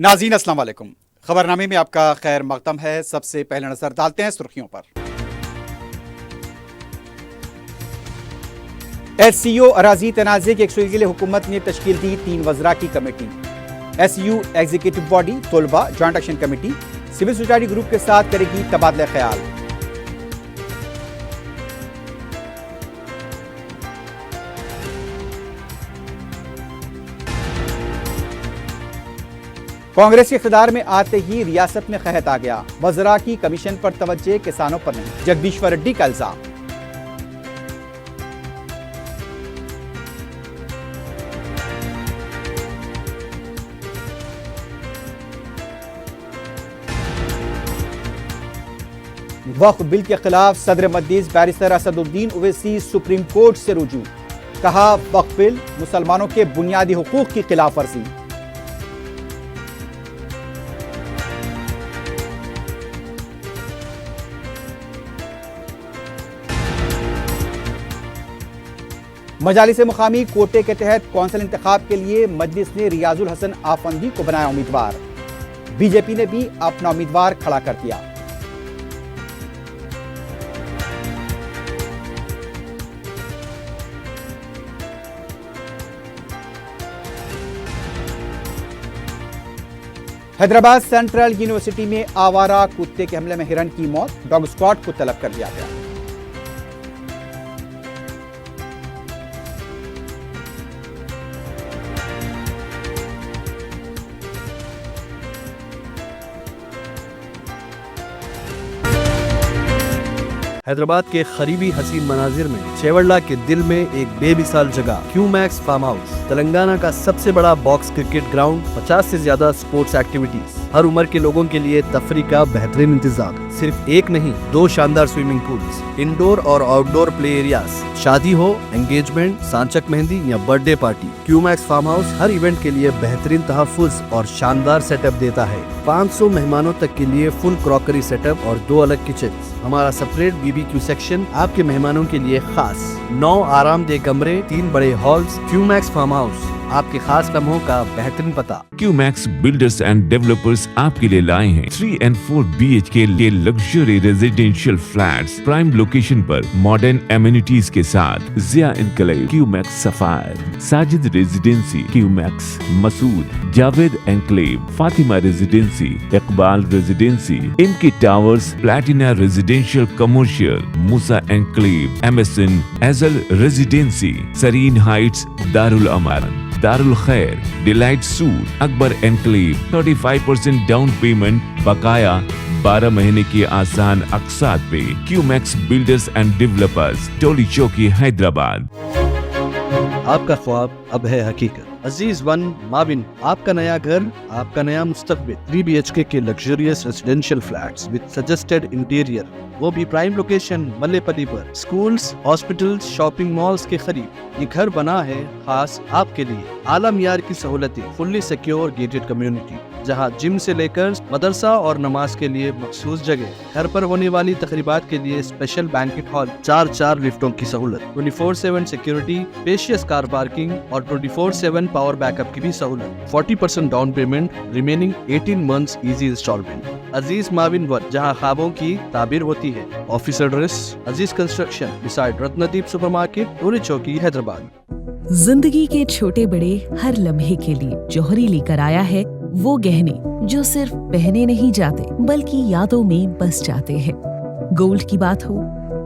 नाज़रीन अस्सलाम वालेकुम। खबरनामे में आपका खैर मक़दम है। सबसे पहले नजर डालते हैं सुर्खियों पर। SCO अराजी तनाज़े के यकसुई के लिए हुकूमत ने तश्कील दी 3 वज़रा की कमेटी। SU एग्जीक्यूटिव बॉडी, तलबा joint action committee, civil society group के साथ करेगी तबादला ख्याल। कांग्रेस के इक़्तिदार में आते ही रियासत में कहत आ गया। वज़रा की कमीशन पर तवज्जो किसानों पर नहीं, जगदीश्वर रेड्डी का इल्जाम। वक्फ बिल के खिलाफ सदर मजलिस barrister Asaduddin Owaisi supreme court से रुजू। कहा वक्फ बिल मुसलमानों के बुनियादी हुकूक की खिलाफ वर्जी। मजालिस मुकामी कोटे के तहत कौंसिल इंतखाब के लिए मजलिस ने रियाजुल हसन आफंदी को बनाया उम्मीदवार। बीजेपी ने भी अपना उम्मीदवार खड़ा कर दिया। हैदराबाद सेंट्रल यूनिवर्सिटी में आवारा कुत्ते के हमले में हिरन की मौत। डॉग स्क्वाड को तलब कर दिया गया। हैदराबाद के करीबी हसीन मनाजिर में चेवड़ला के दिल में एक बेमिसाल जगह क्यूमैक्स फार्म हाउस, तेलंगाना का सबसे बड़ा बॉक्स क्रिकेट ग्राउंड, 50 से ज्यादा स्पोर्ट्स एक्टिविटीज, हर उम्र के लोगों के लिए तफरी का बेहतरीन इंतजाम। सिर्फ एक नहीं, 2 शानदार स्विमिंग पूल्स, इंडोर और आउटडोर प्ले एरियाज, शादी हो, एंगेजमेंट, सांचक मेहंदी या birthday party, Qmax farm house हर इवेंट के लिए बेहतरीन तहफ्फुज़ और शानदार सेटअप देता है। 500 मेहमानों तक के लिए फुल क्रॉकरी सेटअप और 2 अलग किचन। हमारा सेपरेट BBQ सेक्शन आपके मेहमानों के लिए खास। 9 आरामदेह कमरे, 3 बड़े हॉल्स। क्यूमैक्स फार्म हाउस, आपके खास लम्हों का बेहतरीन पता। क्यूमैक्स बिल्डर्स एंड डेवलपर्स आपके लिए लाए हैं 3 and 4 BHK के luxury residential flats prime location पर मॉडर्न एमिनिटीज के साथ। Zia enclave, Qmax sapphire, Sajid residency, Qmax Masood, Javed enclave, Fatima residency, Iqbal residency, इनकी towers, platina residential commercial, Moosa enclave, MSN एजल residency, Sareen heights, Darul Aman, Darul Khair, delight suite, Akbar enclave, 35% down payment, बकाया 12 महीने की आसान अक़सात पे। Qmax builders and developers, Toli Chowki, Hyderabad. आपका ख्वाब अब है हकीकत। अजीज वन माविन, आपका नया घर, आपका नया मुस्तकबिल। 3 BHK के luxurious residential flats with suggested interior, वो भी प्राइम लोकेशन मल्लेपल्ली पर। स्कूल्स, हॉस्पिटल्स, शॉपिंग मॉल्स के करीब ये घर बना है खास आपके लिए। आला मियार की सहूलतें, फुल्ली सिक्योर गेटेड कम्युनिटी, जहां जिम से लेकर मदरसा और नमाज के लिए मखसूस जगह। घर पर होने वाली तकरीबात के लिए स्पेशल बैंकेट हॉल, 4 लिफ्टों की सहूलत, 24/7 सिक्योरिटी, स्पेशियस कार पार्किंग और 24/7 पावर बैकअप की भी सहूलत। 40% down payment, remaining 18 months easy instalment. Aziz माविन वन, जहां ख्वाबों की ताबीर होती है। Office address Aziz construction beside Ratnadeep supermarket, Toli Chowki, Hyderabad. जिंदगी के छोटे बड़े हर लम्हे के लिए जौहरी लेकर आया है वो गहने जो सिर्फ पहने नहीं जाते बल्कि यादों में बस जाते हैं। गोल्ड की बात हो,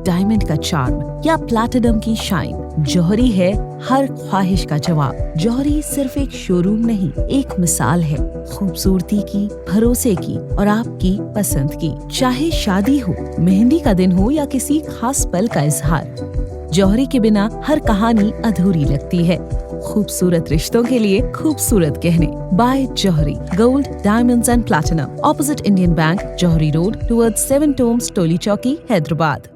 डायमंड का चार्म या प्लैटिनम की शाइन, जौहरी है हर ख्वाहिश का जवाब। जौहरी सिर्फ एक शोरूम नहीं, एक मिसाल है खूबसूरती की, भरोसे की और आपकी पसंद की। चाहे शादी हो, मेहंदी का दिन हो या किसी खास पल का इजहार, जौहरी के बिना हर कहानी अधूरी लगती है। खूबसूरत रिश्तों के लिए खूबसूरत गहने by Jauhari, gold, diamonds and platinum, opposite Indian bank, Jauhari road, towards 7 tombs, Toli Chowki, Hyderabad.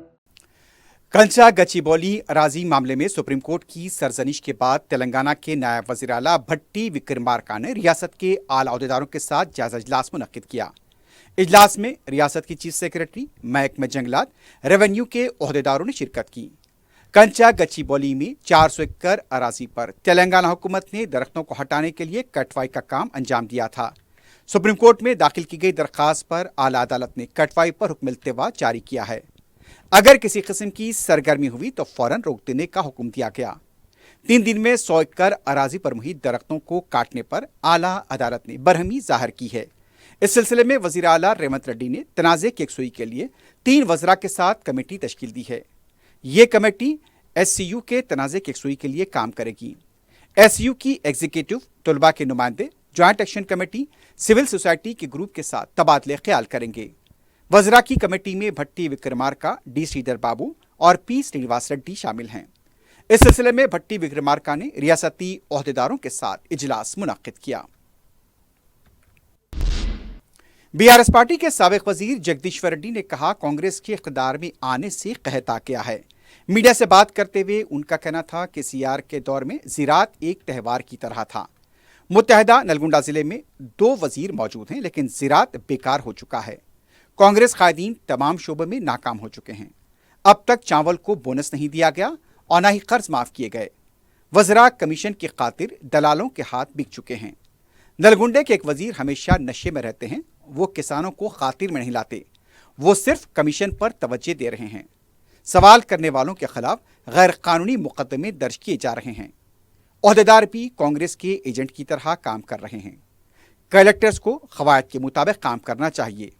कंचा गच्चीबौली अराजी मामले में सुप्रीम कोर्ट की सरजनिश के बाद तेलंगाना के नायब वज़ीर आला भट्टी विक्रमार्का ने रियासत के आला अहदेदारों के साथ जायजा इजलास मुनक्किद किया। इजलास में रियासत की चीफ सेक्रेटरी, महकमे जंगलात, रेवेन्यू के अहदेदारों ने शिरकत की। कंचा गच्चीबौली में 400 एकड़ अराजी पर तेलंगाना हुकूमत ने दरख्तों को हटाने के लिए कटवाई का काम अंजाम दिया था। सुप्रीम कोर्ट में दाखिल की गई दरखास्त पर आला अदालत ने कटवाई पर हुक्म इल्तिवा जारी किया है। अगर किसी किस्म की सरगर्मी हुई तो फौरन रोक देने का हुक्म दिया गया। 3 दिन में 100 एकड़ अराजी पर मुहित दरख्तों को काटने पर आला अदालत ने बरहमी जाहिर की है। इस सिलसिले में वजीर आला रेवंत रेड्डी ने तनाज़े की यकसुई के लिए 3 वज़रा के साथ कमेटी तश्कील दी है। ये कमेटी SCU के तनाज़े की यकसुई के लिए काम करेगी। SCU की एग्जीक्यूटिव, तलबा के नुमाइंदे, joint action committee, civil society के ग्रुप के साथ तबादले ख्याल करेंगे। वज़रा की कमेटी में भट्टी विक्रमार्का, डी श्रीधर बाबू और पी श्रीनिवास रेड्डी शामिल हैं। इस सिलसिले में भट्टी विक्रमार्का ने रियासती ओहदेदारों के साथ इजलास मुनक्किद किया। BRS पार्टी के साबिक वजीर जगदीश्वर रेड्डी ने कहा, कांग्रेस के इख्तियार में आने से कहता गया है। मीडिया से बात करते हुए उनका कहना था कि CR के दौर में ज़राअत एक त्यौहार की तरह था। मुत्तहदा नलगुंडा जिले में 2 वजीर मौजूद हैं, लेकिन ज़राअत बेकार हो चुका है। कांग्रेस कायदीन तमाम शोबों में नाकाम हो चुके हैं। अब तक चावल को बोनस नहीं दिया गया और न ही कर्ज माफ किए गए। वज़रा कमीशन की खातिर दलालों के हाथ बिक चुके हैं। नलगुंडे के एक वजीर हमेशा नशे में रहते हैं। वो किसानों को खातिर में नहीं लाते, वो सिर्फ कमीशन पर तवज्जो दे रहे हैं। सवाल करने वालों के खिलाफ गैर कानूनी मुकदमे दर्ज किए जा रहे हैं। ओहदेदार भी कांग्रेस के एजेंट की तरह काम कर रहे हैं। कलेक्टर्स को क़वायद के मुताबिक काम करना चाहिए।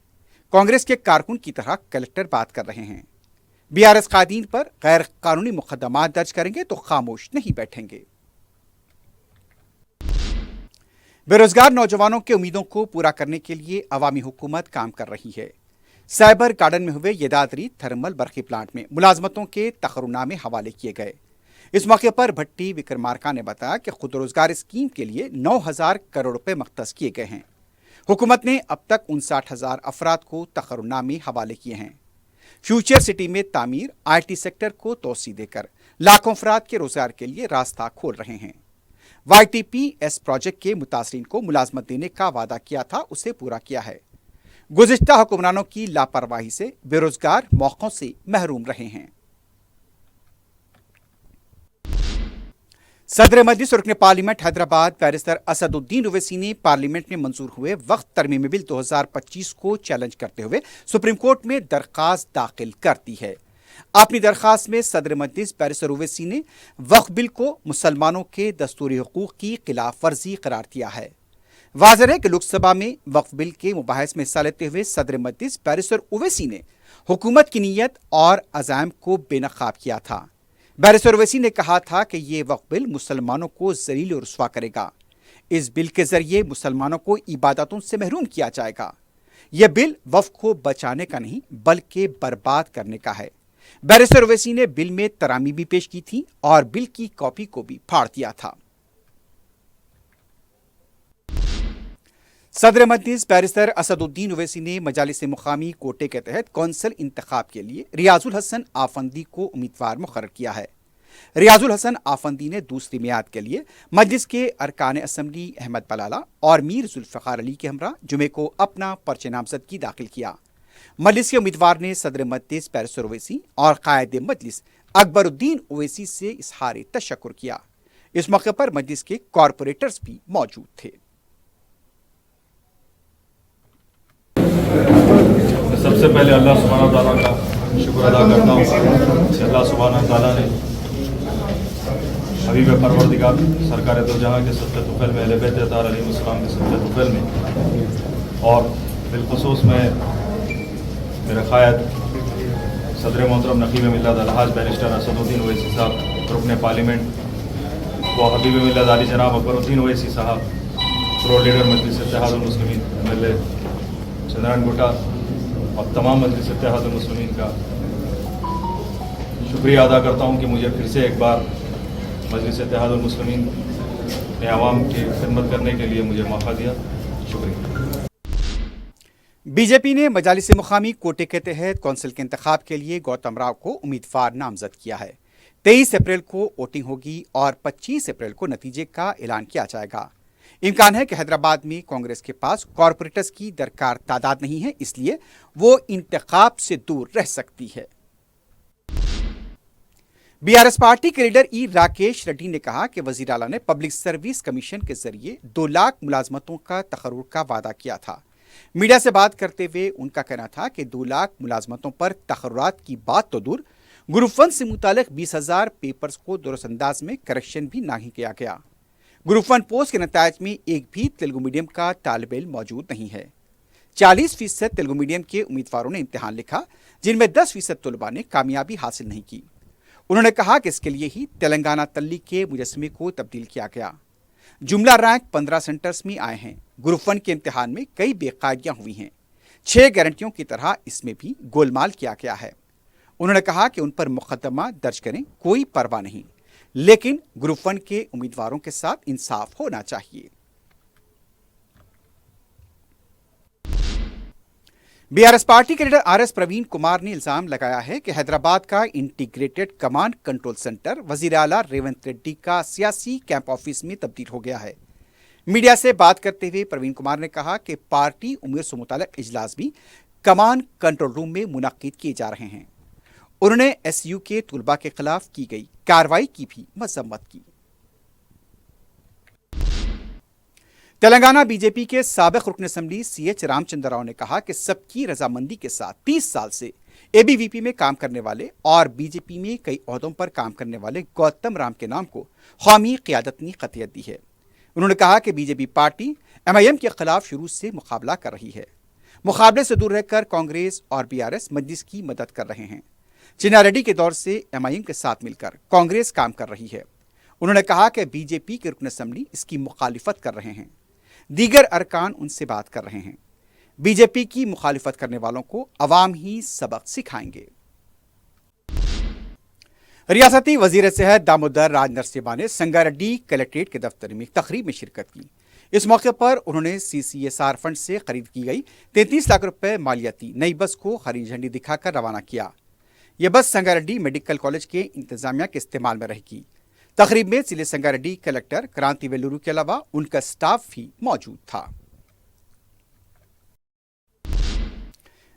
कांग्रेस के कारकुन की तरह कलेक्टर बात कर रहे हैं। BRS कायदीन पर गैर कानूनी मुकदमा दर्ज करेंगे तो खामोश नहीं बैठेंगे। बेरोजगार नौजवानों के उम्मीदों को पूरा करने के लिए अवामी हुकूमत काम कर रही है। साइबर गार्डन में हुए यदादरी थर्मल बरकी प्लांट में मुलाजमतों के तकर्रुनामे हवाले किए गए। इस मौके पर भट्टी विक्रमार्का ने बताया कि खुद रोजगार स्कीम के लिए 9,000 करोड़ रुपए मख्तस किए गए हैं। हुकूमत ने अब तक 59,000 अफराद को तकर्रुनामे हवाले किए हैं। फ्यूचर सिटी में तामीर IT सेक्टर को तोसी देकर लाखों अफराद के रोजगार के लिए रास्ता खोल रहे हैं। YTPS प्रोजेक्ट के मुतासरीन को मुलाजमत देने का वादा किया था, उसे पूरा किया है। गुज़िश्ता हुक्मरानों की लापरवाही से बेरोजगार मौक़ों से महरूम रहे हैं। सदर मजलिस रुकन पार्लियामेंट हैदराबाद बैरिस्टर असदुद्दीन ओवैसी ने पार्लियामेंट में मंजूर हुए वक्त तरमीमी बिल 2025 को चैलेंज करते हुए सुप्रीम कोर्ट में दरखास्त दाखिल कर दी है। अपनी दरखास्त में सदर मजलिस बैरिस्टर ओवैसी ने वक्फ बिल को मुसलमानों के दस्तूरी हुकूक की खिलाफ वर्जी करार दिया है। वाज़ेह है कि लोकसभा में वक्फ बिल के मुबाहिस में हिस्सा लेते हुए सदर मजलिस बैरिस्टर ओवैसी ने हुकूमत की नीयत और अज़ाइम को बेनकाब किया था। बैरिस्टर ओवैसी ने कहा था कि ये वक्फ बिल मुसलमानों को ज़लील और रुस्वा करेगा। इस बिल के जरिए मुसलमानों को इबादतों से महरूम किया जाएगा। यह बिल वक्फ को बचाने का नहीं बल्कि बर्बाद करने का है। बैरिस्टर ओवैसी ने बिल में तरामी भी पेश की थी और बिल की कॉपी को भी फाड़ दिया था। सदर मजलिस बैरिस्टर असदुद्दीन ओवैसी ने मजालिस मुकामी कोटे के तहत कौंसिल इंतखाब के लिए रियाजुल हसन आफंदी को उम्मीदवार मुकर्रर किया है। रियाजुल हसन आफंदी ने दूसरी मियाद के लिए मजलिस के अरकान असम्बली अहमद बलाला और मीर जुल्फ़िकार अली के हमरा जुमे को अपना पर्चे नामजदगी दाखिल किया। मजलिस के उम्मीदवार ने सदर मजलिस बैरिस्टर ओवैसी और कायद मजलिस अकबरुद्दीन ओवैसी से इजहार तशक्कुर किया। इस मौके पर मजलिस के कॉरपोरेटर्स भी मौजूद थे। सबसे पहले अल्लाह सुब्हानहू तआला का शुक्र अदा करता हूँ कि अल्लाह सुब्हानहू तआला ने हबीब परवरदिगार सरकार दो जहाँ के सत्य तुफैल में अहले बैत अतार अलैहिस्सलाम के सत्य तुफैल में और बिलखुसूस में मेरे क़ायद सदर मोहतरम नकीब मिल्लत अलहाज बैरिस्टर असदुद्दीन ओवैसी साहब रुकन पार्लियामेंट व हबीब मिल्लत आली जनाब अकबरुद्दीन ओवैसी साहब प्रो लीडर मजलिस इत्तेहादुल मुस्लिमीन MLA चंद्रन गुटा और तमाम मजलिस इत्तेहादुल मुस्लिमीन का शुक्रिया अदा करता हूँ कि मुझे फिर से एक बार मजलिस इत्तेहादुल मुस्लिमीन ने आवाम की खिदमत करने के लिए मुझे मौका दिया। शुक्रिया। बीजेपी ने मजालिस मुकामी कोटे के तहत कौंसिल के इंतखाब के लिए गौतम राव को उम्मीदवार नामजद किया है। 23 अप्रैल को वोटिंग होगी और 25 अप्रैल को नतीजे का ऐलान किया जाएगा। इम्कान है कि हैदराबाद में कांग्रेस के पास कॉरपोरेटर्स की दरकार तादाद नहीं है, इसलिए वो इंतखाब से दूर रह सकती है। बीआरएस पार्टी के लीडर ई राकेश रेड्डी ने कहा कि वजीर आला ने पब्लिक सर्विस कमीशन के जरिए 2 लाख मुलाजमतों का तकर्रुर का वादा किया था। मीडिया से बात करते हुए उनका कहना था कि 2 लाख मुलाजमतों पर तकर्रुरात की बात तो दूर, ग्रुप 1 से मुतालिक 20,000 पेपर्स को दुरुस्तंदाज में करेक्शन भी नहीं किया गया। ग्रुप 1 पोस्ट के नतायज में एक भी तेलुगु मीडियम का तालिब इल्म मौजूद नहीं है। 40% तेलुगु मीडियम के उम्मीदवारों ने इम्तिहान लिखा, जिनमें 10% तलबा ने कामयाबी हासिल नहीं की। उन्होंने कहा कि इसके लिए ही तेलंगाना तल्ली के मुजस्समे को तब्दील किया गया। जुमला रैंक 15 सेंटर्स में आए हैं। ग्रुप 1 के इम्तिहान में कई बेकायदियां हुई हैं। 6 गारंटियों की तरह इसमें भी गोलमाल किया गया है। उन्होंने कहा कि उन पर मुकदमा दर्ज करें, कोई परवाह नहीं, लेकिन ग्रुप 1 के उम्मीदवारों के साथ इंसाफ होना चाहिए। बीआरएस पार्टी के लीडर आरएस प्रवीण कुमार ने इल्जाम लगाया है कि हैदराबाद का इंटीग्रेटेड कमांड कंट्रोल सेंटर वजीर आला रेवंत रेड्डी का सियासी कैंप ऑफिस में तब्दील हो गया है। मीडिया से बात करते हुए प्रवीण कुमार ने कहा कि पार्टी उम्र से मुताल्लिक इजलास भी कमांड कंट्रोल रूम में मुनाकिद किए जा रहे हैं। उन्होंने एसयू के तुलबा के खिलाफ की गई कार्रवाई की भी मजम्मत की। तेलंगाना बीजेपी के साबिक रुकन असेंबली सीएच रामचंद्र राव ने कहा कि सबकी रजामंदी के साथ 30 साल से एबीवीपी में काम करने वाले और बीजेपी में कई ओहदों पर काम करने वाले गौतम राम के नाम को कौमी क़यादत ने क़तियत दी है। उन्होंने कहा कि बीजेपी पार्टी एमआईएम के खिलाफ शुरू से मुकाबला कर रही है। मुकाबले से दूर रहकर कांग्रेस और बीआरएस मजलिस की मदद कर रहे हैं। चिन्ना रेड्डी के दौर से एमआईएम के साथ मिलकर कांग्रेस काम कर रही है। उन्होंने कहा कि बीजेपी के रुकन असेंबली इसकी मुखालिफत कर रहे हैं, दीगर अरकान उनसे बात कर रहे हैं। बीजेपी की मुखालिफत करने वालों को अवाम ही सबक सिखाएंगे। रियासती वजीर सेहत दामोदर राज नरसिम्हा ने संगारेड्डी कलेक्ट्रेट के दफ्तर में तकरीब में शिरकत की। इस मौके पर उन्होंने CCSR फंड से खरीद की गई 33 लाख रुपए मालियाती नई बस को हरी झंडी दिखाकर रवाना किया। यह बस संगारेड्डी मेडिकल कॉलेज के इंतजामिया के इस्तेमाल में रहेगी। तकरीब में जिले संगारेड्डी कलेक्टर क्रांति वेलुरु के अलावा उनका स्टाफ भी मौजूद था।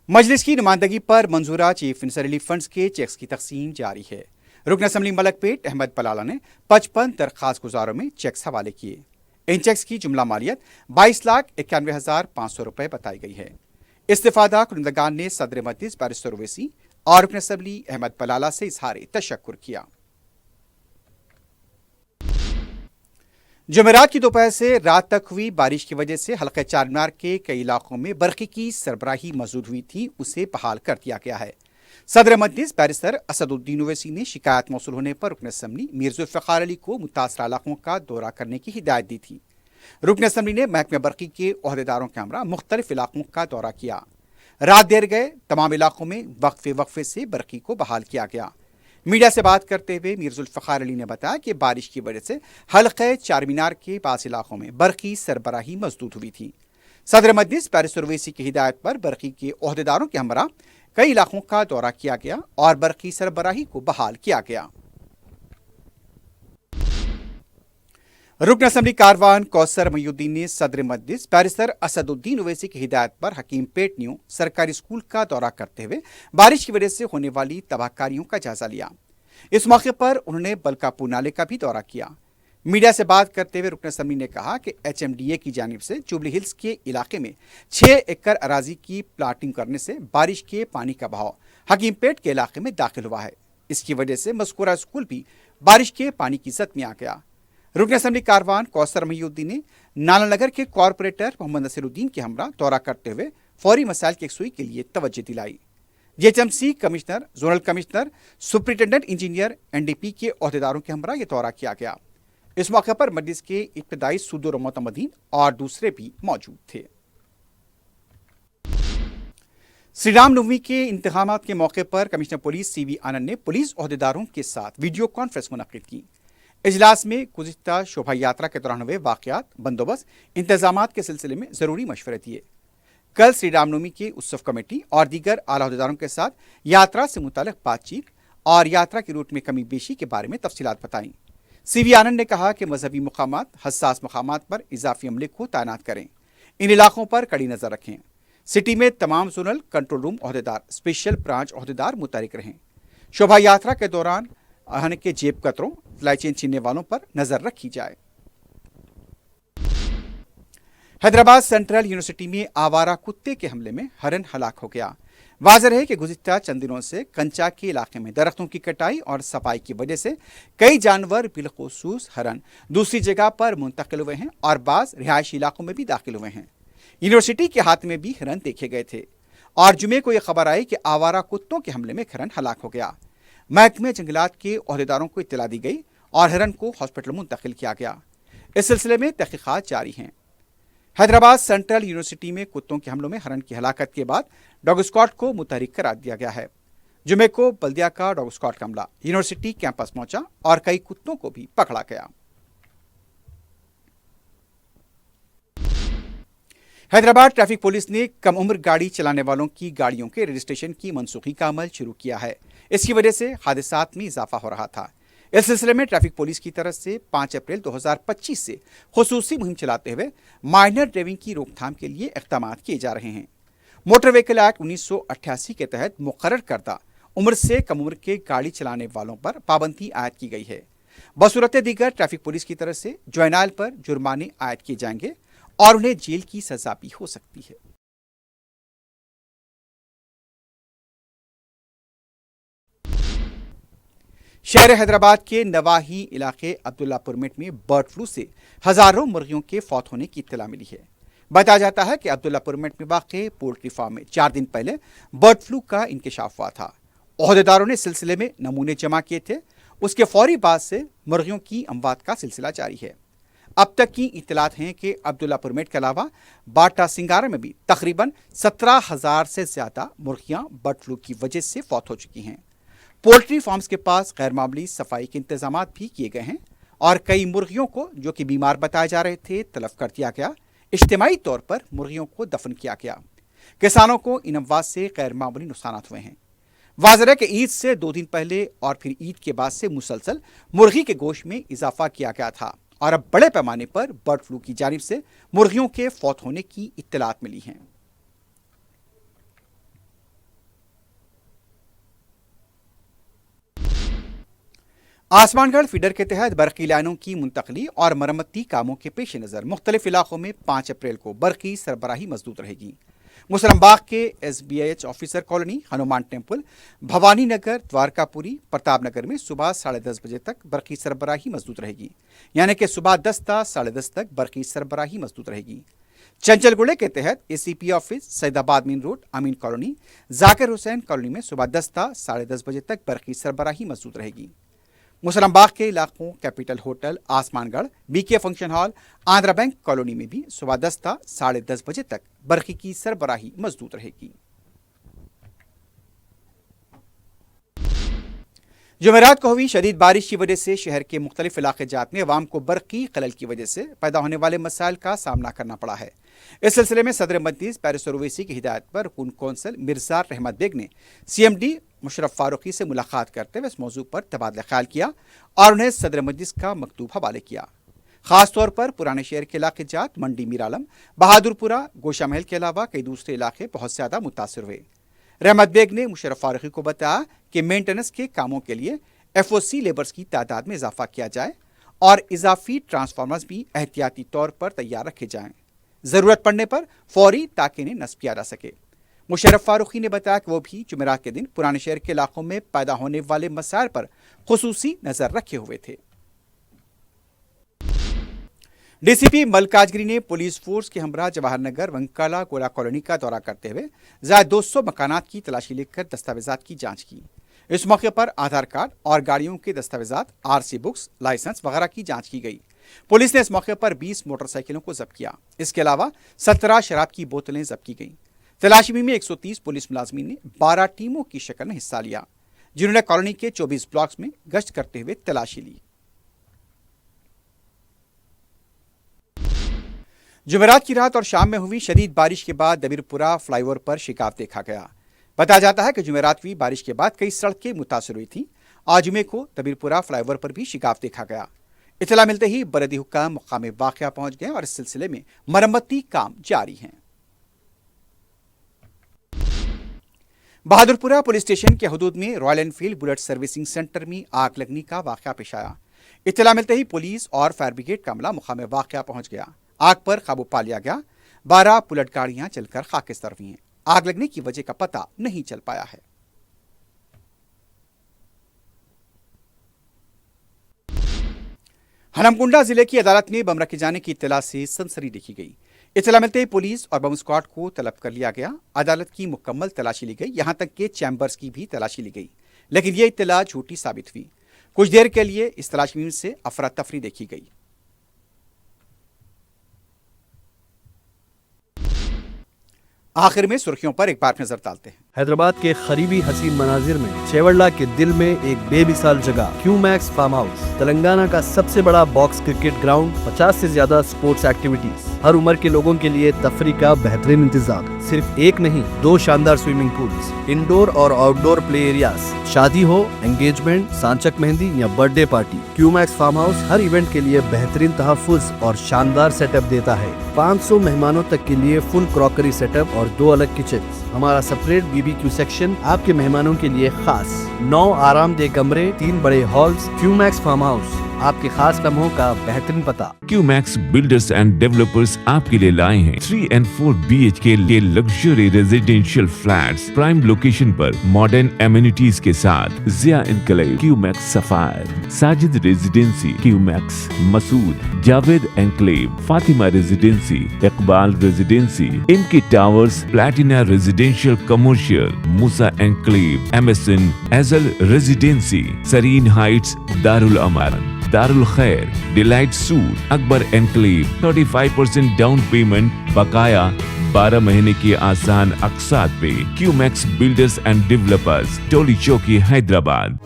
मजलिस की नुमाइंदगी पर मंजूरा चीफ मिनिस्टर रिलीफ फंड्स के चेक्स की तकसीम जारी है। रुकन असेंबली मलकपेट अहमद पलाला ने 55 दरखास्त गुजारों में चेक्स हवाले किए। इन चेक्स की जुमला मालियत 22,91,500 रुपए बताई गई है। इस्तिफादा कुनिंदगान ने सदर मजलिस बैरिस्टर ओवैसी और रुकन असेंबली अहमद पलाला से इजहार तशक्कुर किया। जुमेरात की दोपहर से रात तक हुई बारिश की वजह से हल्के चारमीनार के कई इलाकों में बरक़ी की सरबराही मौजूद हुई थी, उसे बहाल कर दिया गया है। सदर मजलिस बैरिस्टर असदुद्दीन ओवैसी ने शिकायत मौसूल होने पर रुकन असेंबली मीर जुल्फ़िकार अली को मुतासरा इलाकों का दौरा करने की हिदायत दी थी। रुकन असेंबली ने महकमे बरक़ी के ओहदेदारों के हमरा मुख्तलिफ इलाकों का दौरा किया। रात देर गए तमाम इलाकों में वक्फे से बरक़ी को बहाल किया गया। मीडिया से बात करते हुए मीर जुल्फ़िकार अली ने बताया कि बारिश की वजह से हल्के चारमीनार के पास इलाकों में बरक़ी सरबराही मजदूद हुई थी। सदर मजलिस बैरिस्टर ओवैसी की हिदायत पर बरक़ी के ओहदेदारों के हमरा कई इलाकों का दौरा किया गया और बरक़ी सरबराही को बहाल किया गया। रुकन असेंबली कारवान कौसर मयूद्दीन ने सदर मजलिस बैरिस्टर असदुद्दीन ओवैसी की हिदायत पर हकीम पेट न्यू सरकारी स्कूल का दौरा करते हुए बारिश की वजह से होने वाली तबाहकारियों का जायजा लिया। इस मौके पर उन्होंने बलकापुर नाले का भी दौरा किया। मीडिया से बात करते हुए रुकन असेंबली ने कहा कि HMDA की जानिब से जुबली हिल्स के इलाके में 6 एकड़ अराजी की प्लाटिंग करने से बारिश के पानी का बहाव हकीम पेट के इलाके में दाखिल हुआ है। इसकी वजह से मज़कूरा स्कूल भी बारिश के पानी की जद में आ गया। रुकन असेंबली कारवान कौसर महीउद्दीन ने नालानगर के कॉरपोरेटर मोहम्मद नसीरुद्दीन के हमरा दौरा करते हुए फौरी मसाइल की यकसुई के लिए तवज्जो दिलाई। GHMC commissioner, zonal commissioner, superintendent engineer, NDP के ओहदेदारों के हमरा यह दौरा किया गया। इस मौके पर मजलिस के इब्तदाई सदर मोतमदीन और दूसरे भी मौजूद थे। श्री राम नवमी के इंतखामात के मौके पर कमिश्नर पुलिस CV आनंद ने पुलिस ओहदेदारों के साथ वीडियो कॉन्फ्रेंस मुनक्किद की। इजलास में गुज़िश्ता शोभा यात्रा के दौरान हुए वाक़यात, बंदोबस्त, इंतजामात के सिलसिले में ज़रूरी मशवरे दिए। कल श्री रामनवमी के उत्सव कमेटी और दीगर आला अहदेदारों के साथ यात्रा से मुताल्लिक़ बातचीत और यात्रा के रूट में कमी बेशी के बारे में तफसीलात बताईं। CV आनंद ने कहा कि मजहबी मकामात, हसास मकामात पर इजाफी अमले को तैनात करें। इन इलाकों पर कड़ी नज़र रखें। सिटी में तमाम जोनल कंट्रोल रूम ओहदेदार, स्पेशल ब्रांच ओहदेदार मुतहरिक रहें। शोभा यात्रा के दौरान यानी कि जेब कतरों, सप्लाई चेन छीनने वालों पर नजर रखी जाए। हैदराबाद सेंट्रल यूनिवर्सिटी में आवारा कुत्ते के हमले में हरन हलाक हो गया। वाज़ेह है कि गुज़िश्ता चंद दिनों से कंचा के इलाके में दरख्तों की कटाई और सफाई की वजह से कई जानवर बिलखुसूस हरन दूसरी जगह पर मुंतकिल हुए हैं और बाज़ रिहायशी इलाकों में भी दाखिल हुए हैं। यूनिवर्सिटी के हाथ में भी हिरन देखे गए थे और जुमे को यह खबर आई कि आवारा कुत्तों के हमले में हिरन हलाक हो गया। महकमे जंगलात के ओहदेदारों को इत्तला दी गई और हिरन को हॉस्पिटल मुंतकिल किया गया। इस सिलसिले में तहकीकात जारी हैं। हैदराबाद सेंट्रल यूनिवर्सिटी में कुत्तों के हमलों में हरन की हलाकत के बाद डॉग स्क्वाड को मुतहरिक करार दिया गया है। जुमे को बल्दिया का डॉग स्क्वाड का अमला यूनिवर्सिटी कैंपस पहुंचा और कई कुत्तों को भी पकड़ा गया। हैदराबाद ट्रैफिक पुलिस ने कम उम्र गाड़ी चलाने वालों की गाड़ियों के रजिस्ट्रेशन की मनसूखी का अमल शुरू किया है। इसकी वजह से हादसात में इजाफा हो रहा था। इस सिलसिले में ट्रैफिक पुलिस की तरफ से 5 अप्रैल 2025 से खुसूसी मुहिम चलाते हुए माइनर ड्राइविंग की रोकथाम के लिए इक़दाम किए जा रहे हैं। मोटर व्हीकल एक्ट 1988 के तहत मुकर्रर करदा उम्र से कम उम्र के गाड़ी चलाने वालों पर पाबंदी आयद की गई है। बसूरत दीगर ट्रैफिक पुलिस की तरफ से जुर्माने पर जुर्माने आयद किए जाएंगे और उन्हें जेल की सजा भी हो सकती है। शहर हैदराबाद के नवाही इलाके अब्दुल्लापुर मेट में बर्ड फ्लू से हजारों मुर्गियों के फौत होने की इत्तला मिली है। बताया जाता है कि अब्दुल्लापुर मेट में वाक़े पोल्ट्री फार्म में 4 दिन पहले बर्ड फ्लू का इंकशाफ हुआ था। ओहदेदारों ने सिलसिले में नमूने जमा किए थे। उसके फौरी बाद से मुर्गियों की अमवात का सिलसिला जारी है। अब तक की इत्तलात हैं कि अब्दुल्लापुर मेट के अलावा बाटा सिंगारा में भी तकरीबन 17,000 से ज्यादा मुर्गियां बर्ड फ्लू की वजह से फौत हो चुकी हैं। पोल्ट्री फार्म्स के पास गैर मामूली सफाई के इंतजाम भी किए गए हैं और कई मुर्गियों को जो कि बीमार बताए जा रहे थे तलब कर दिया गया। इज्तिमाई तौर पर मुर्गियों को दफन किया गया। किसानों को इन अमवात से गैर मामूली नुकसान हुए हैं। वाज़ेह है कि ईद से 2 दिन पहले और फिर ईद के बाद से मुसलसल मुर्गी के गोश्त में इजाफा किया गया था और अब बड़े पैमाने पर बर्ड फ्लू की जानिब से मुर्गियों के फौत होने की इत्तलात मिली हैं। आसमानगढ़ फीडर के तहत बरकी लाइनों की मुंतकली और मरम्मती कामों के पेश नज़र मुख्तलिफ इलाकों में 5 अप्रैल को बरकी सरबराही मजबूत रहेगी। मुसलमबाग के SBH officer colony, Hanuman temple, Bhavani Nagar, Dwarakapuri, Pratap Nagar में सुबह 10:30 बजे तक बरकी सरबराही मजबूत रहेगी, यानी कि सुबह 10 ता 10:30 तक बरकी सरबराही मजबूत रहेगी। चंचलगुड़े के तहत ACP office, Saidabad main road, Ameen colony, Zakir Hussain colony में सुबह 10 ता 10:30 बजे तक बरकी सरबराही मजबूत रहेगी। मुसलमबाग के इलाकों capital hotel, Asmangarh, BK function hall, Andhra bank colony में भी सुबह 10 ता 10:30 बजे तक बरकी की सरबराही मजबूत रहेगी। जुमेरात को हुई शदीद बारिश की वजह से शहर के मुख्तलिफ इलाके जात में अवाम को बरकी खलल की वजह से पैदा होने वाले मसाइल का सामना करना पड़ा है। इस सिलसिले में सदर मजलिस पैरिस ओवैसी की हिदायत पर रुकन कौंसल मिर्जा रहमत बेग ने CMD मुशर्रफ फारूकी से मुलाकात करते हुए इस मौजू पर तबादला ख्याल किया और उन्हें सदर मजलिस का मकतूब हवाले किया। खासतौर पर पुराने शहर के इलाके जात मंडी, मीरालम, बहादुरपुरा, गोशा महल के अलावा कई दूसरे इलाके बहुत ज़्यादा मुतासर हुए। रहमत बेग ने मुशर्रफ फारूकी को बताया कि मेंटेनेंस के कामों के लिए FOC लेबर्स की तादाद में इजाफा किया जाए और इजाफी ट्रांसफार्मर्स भी एहतियाती तौर पर तैयार रखे जाएं, ज़रूरत पड़ने पर फौरी ताकि इन्हें नस्ब किया जा सके। मुशर्रफ फारूकी ने बताया कि वो भी जुमेरात के दिन पुराने शहर के इलाकों में पैदा होने वाले मसाइल पर खुसूसी नजर रखे हुए थे। DCP मलकाजगिरी ने पुलिस फोर्स के हमरा जवाहर नगर, वंकाला, गोला कॉलोनी का दौरा करते हुए ज़ायद 200 मकानात की तलाशी लेकर दस्तावेजात की जांच की। इस मौके पर आधार कार्ड और गाड़ियों के दस्तावेजात, RC बुक्स, लाइसेंस वगैरह की जांच की गई। पुलिस ने इस मौके पर 20 मोटरसाइकिलों को जब्त किया। इसके अलावा 17 शराब की बोतलें जब्त की गईं। तलाशी में 130 पुलिस मुलाजमीन ने 12 टीमों की शक्ल में हिस्सा लिया, जिन्होंने कॉलोनी के 24 ब्लॉक्स में गश्त करते हुए तलाशी ली। जुमेरात की रात और शाम में हुई शदीद बारिश के बाद दबीरपुरा फ्लाईओवर पर शिकाव देखा गया। बताया जाता है कि जुमेरात हुई बारिश के बाद कई सड़कें मुतासर हुई थीं। आज जुमे को दबीरपुरा फ्लाईओवर पर भी शिकाव देखा गया। इतला मिलते ही बरदी हुक्काम मुकाम वाक़या पहुंच गए और इस सिलसिले में मरम्मती काम जारी हैं। बहादुरपुरा पुलिस स्टेशन के हदूद में royal Enfield bullet servicing centre में आग लगने का वाकया पेश आया। इत्तला मिलते ही पुलिस और फायर ब्रिगेड का अमला मुकाम वाकया पहुंच गया। आग पर काबू पा लिया गया। 12 बुलेट गाड़ियां जलकर खाकिस्तान हुई हैं। आग लगने की वजह का पता नहीं चल पाया है। हनमकुंडा जिले की अदालत में बम रखे जाने की इत्तला से सनसनी देखी गई। इत्तला मिलते ही पुलिस और बम स्क्वाड को तलब कर लिया गया। अदालत की मुकम्मल तलाशी ली गई, यहां तक कि चैम्बर्स की भी तलाशी ली गई, लेकिन यह इत्तला झूठी साबित हुई। कुछ देर के लिए इस तलाशी मुहिम से अफरा तफरी देखी गई। आखिर में सुर्खियों पर एक बार नजर डालते हैं। हैदराबाद के करीबी हसीन मनाजिर में चेवड़ला के दिल में एक बेमिसाल जगह क्यूमैक्स फार्म हाउस, तेलंगाना का सबसे बड़ा बॉक्स क्रिकेट ग्राउंड, 50 से ज्यादा स्पोर्ट्स एक्टिविटीज, हर उम्र के लोगों के लिए तफरी का बेहतरीन इंतजाम। सिर्फ एक नहीं, 2 शानदार स्विमिंग पूल्स, इंडोर और आउटडोर प्ले एरियाज, शादी हो, एंगेजमेंट, सांचक मेहंदी या birthday party, Qmax farm house हर इवेंट के लिए बेहतरीन तहफ्फुज़ और शानदार सेटअप देता है। 500 मेहमानों तक के लिए फुल क्रॉकरी सेटअप और 2 अलग किचन। हमारा सेपरेट BBQ सेक्शन आपके मेहमानों के लिए खास। 9 आरामदेह कमरे, 3 बड़े हॉल्स। क्यूमैक्स फार्म हाउस, आपके खास लम्हों का बेहतरीन पता। क्यूमैक्स बिल्डर्स एंड डेवलपर्स आपके लिए लाए हैं 3 and 4 BHK के luxury residential flats prime location पर मॉडर्न एमिनिटीज के साथ। Zia enclave, Qmax sapphire, Sajid residency, Qmax Masood, Javed enclave, Fatima residency, Iqbal residency, इनकी towers, platina residential commercial, Moosa enclave, MSN एजल residency, Sareen heights, Darul Aman, Darul Khair, delight suite, Akbar enclave, 35% down payment, बकाया 12 महीने की आसान अकसात पे। Qmax builders and developers, Toli Chowki, Hyderabad.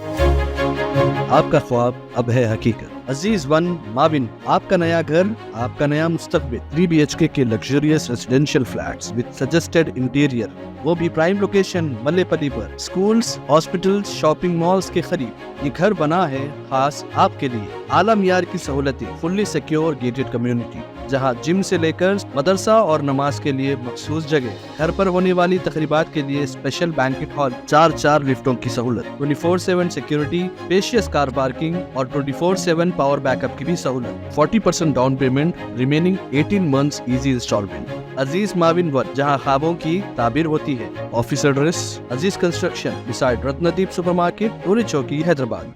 आपका ख्वाब अब है हकीकत। अजीज वन माविन, आपका नया घर, आपका नया मुस्तकबिल। 3 BHK के luxurious residential flats with suggested interior, वो भी प्राइम लोकेशन मल्लेपल्ली पर। स्कूल्स, हॉस्पिटल्स, शॉपिंग मॉल्स के करीब ये घर बना है खास आपके लिए। आला मियार की सहूलतें, फुल्ली सिक्योर गेटेड कम्युनिटी, जहां जिम से लेकर मदरसा और नमाज के लिए मखसूस जगह। घर पर होने वाली तकरीबात के लिए स्पेशल बैंकेट हॉल, 4 लिफ्टों की सहूलत, 24/7 सिक्योरिटी, स्पेशियस कार पार्किंग और 24/7 पावर बैकअप की भी सहूलत। 40% down payment, remaining 18 months easy instalment. Aziz माविन वन, जहां ख्वाबों की ताबीर होती है। Office address Aziz construction beside Ratnadeep supermarket, Toli Chowki, Hyderabad.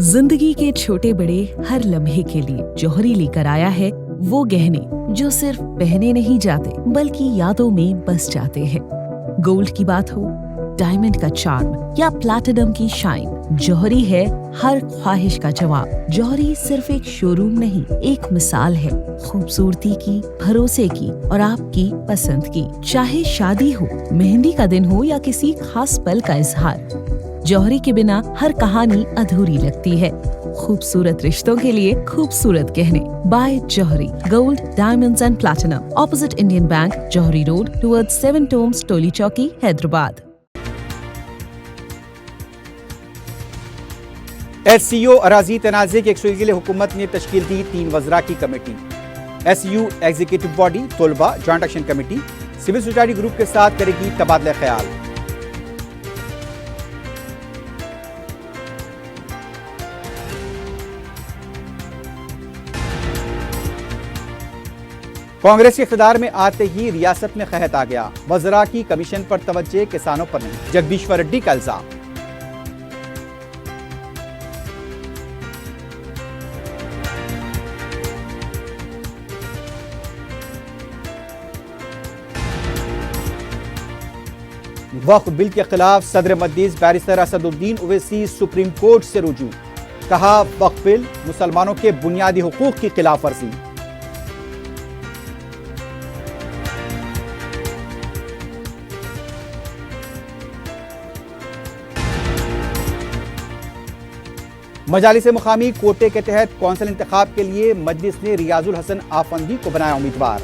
जिंदगी के छोटे बड़े हर लम्हे के लिए जौहरी लेकर आया है वो गहने जो सिर्फ पहने नहीं जाते बल्कि यादों में बस जाते हैं। गोल्ड की बात हो, डायमंड का चार्म या प्लैटिनम की शाइन, जौहरी है हर ख्वाहिश का जवाब। जौहरी सिर्फ एक शोरूम नहीं, एक मिसाल है खूबसूरती की, भरोसे की और आपकी पसंद की। चाहे शादी हो, मेहंदी का दिन हो या किसी खास पल का इजहार, जौहरी के बिना हर कहानी अधूरी लगती है। खूबसूरत रिश्तों के लिए खूबसूरत गहने by Jauhari, gold, diamonds and platinum, opposite Indian bank, Jauhari road, towards 7 tombs, Toli Chowki, Hyderabad. SCO अराजी तनाज़े के एक्सक्यूज़ के लिए हुकूमत ने तश्कील दी 3 वज़रा की कमेटी। SCO एग्जीक्यूटिव बॉडी, तलबा joint action committee, civil society group के साथ करेगी तबादला ख्याल। कांग्रेस के इख्तिदार में आते ही रियासत में कहत आ गया। वज़रा की कमीशन पर तवज्जो, किसानों पर नहीं, जगदीश्वर रेड्डी का इल्जाम। वक्फ बिल के खिलाफ सदर मजलिस barrister Asaduddin Owaisi supreme court से रुजू। कहा, वक्फ बिल मुसलमानों के बुनियादी हुकूक की खिलाफ वर्जी। मजालिस मुकामी कोटे के तहत कौंसिल इंतखाब के लिए मजलिस ने रियाजुल हसन आफंदी को बनाया उम्मीदवार।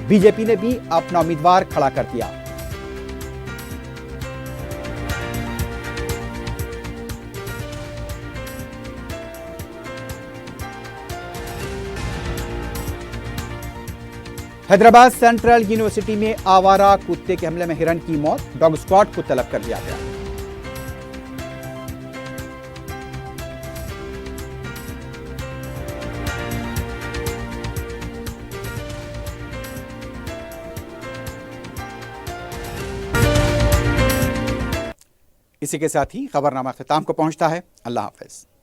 बीजेपी ने भी अपना उम्मीदवार खड़ा कर दिया। हैदराबाद सेंट्रल यूनिवर्सिटी में आवारा कुत्ते के हमले में हिरन की मौत, डॉग स्क्वाड को तलब कर लिया गया। इसी के साथ ही खबरनामा ख़िताम को पहुंचता है। अल्लाह हाफ़िज़।